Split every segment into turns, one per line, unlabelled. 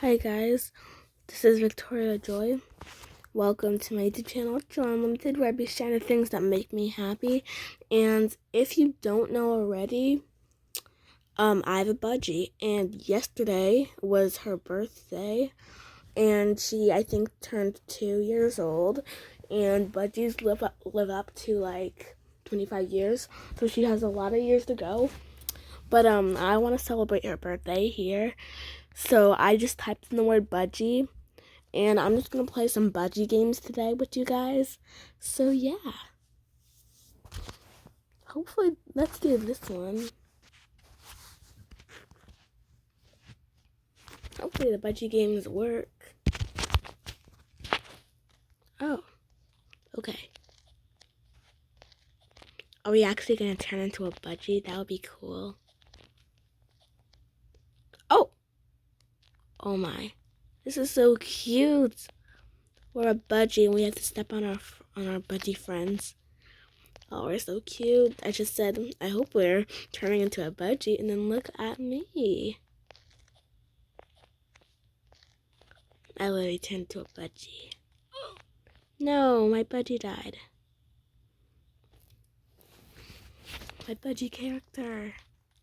Hi guys, this is Victoria Joy. Welcome to my YouTube channel, Joy Unlimited, where I be sharing the things that make me happy. And if you don't know already, I have a budgie, and yesterday was her birthday, and she, I think, turned 2 years old. And budgies live up to like 25 years, so she has a lot of years to go. But I want to celebrate her birthday here. So I just typed in the word budgie, and I'm just going to play some budgie games today with you guys. So yeah. Hopefully, let's do this one. Hopefully the budgie games work. Oh, okay. Are we actually going to turn into a budgie? That would be cool. Oh my. This is so cute. We're a budgie and we have to step on our budgie friends. Oh, we're so cute. I just said, I hope we're turning into a budgie, and then look at me. I literally turned into a budgie. No, my budgie died. My budgie character.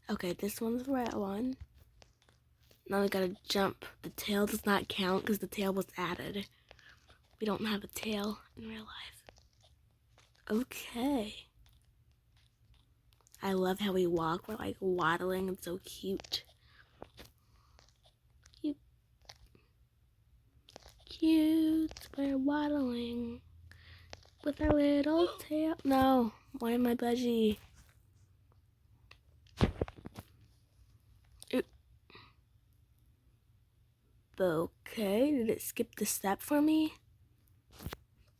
Okay, this one's the right one. Now we gotta jump. The tail does not count because the tail was added. We don't have a tail in real life. Okay. I love how we walk. We're like waddling. It's so cute. Cute. We're waddling with our little tail. No. Why am I budgie? Okay, did it skip the step for me?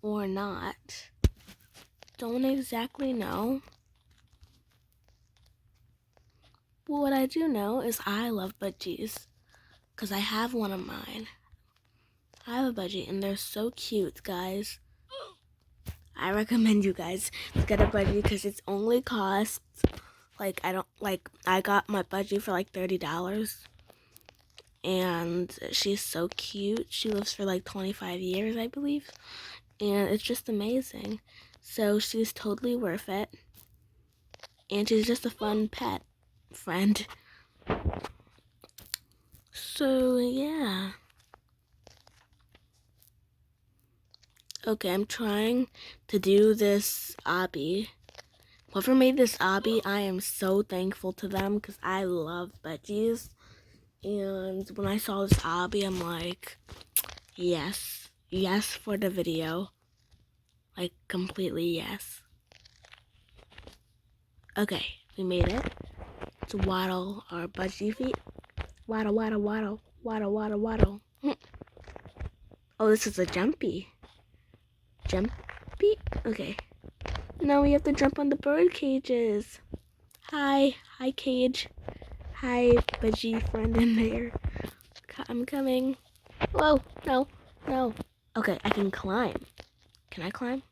Or not? Don't exactly know. Well, what I do know is I love budgies, because I have one of mine. I have a budgie, and they're so cute, guys. I recommend you guys to get a budgie, because it's only costs, I got my budgie for like $30. And she's so cute. She lives for like 25 years, I believe. And it's just amazing. So she's totally worth it. And she's just a fun pet friend. So yeah. Okay, I'm trying to do this obby. Whoever made this obby, I am so thankful to them because I love budgies. And when I saw this obby, I'm like, yes for the video. Like, completely yes. Okay, we made it. Let's waddle our budgie feet. Waddle, waddle, waddle, waddle, waddle, waddle. Oh, this is a jumpy. Jumpy? Okay. Now we have to jump on the bird cages. Hi cage. Hi, budgie friend in there. I'm coming. Whoa, no. Okay, I can climb. Can I climb?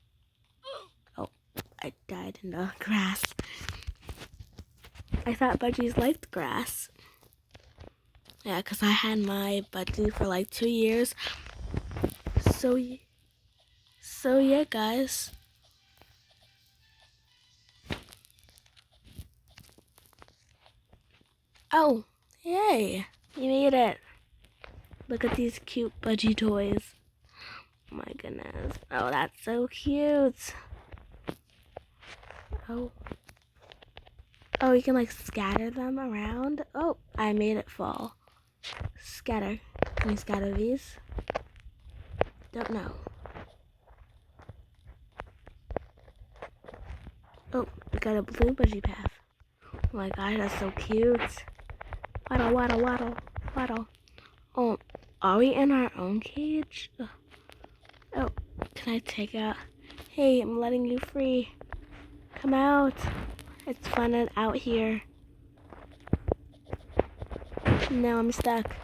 Oh, I died in the grass. I thought budgies liked grass. Yeah, because I had my budgie for like 2 years. So yeah, guys. Oh, yay. You made it. Look at these cute budgie toys. Oh my goodness. Oh, that's so cute. Oh, you can like scatter them around. Oh, I made it fall. Scatter. Can we scatter these? Don't know. Oh, we got a blue budgie path. Oh my god, that's so cute. Waddle, waddle, waddle, waddle. Oh, are we in our own cage? Oh, can I take out? Hey, I'm letting you free. Come out. It's fun out here. No, I'm stuck.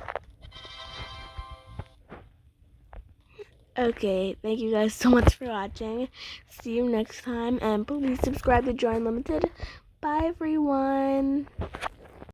Okay, thank you guys so much for watching. See you next time, and please subscribe to Joy Unlimited. Bye, everyone.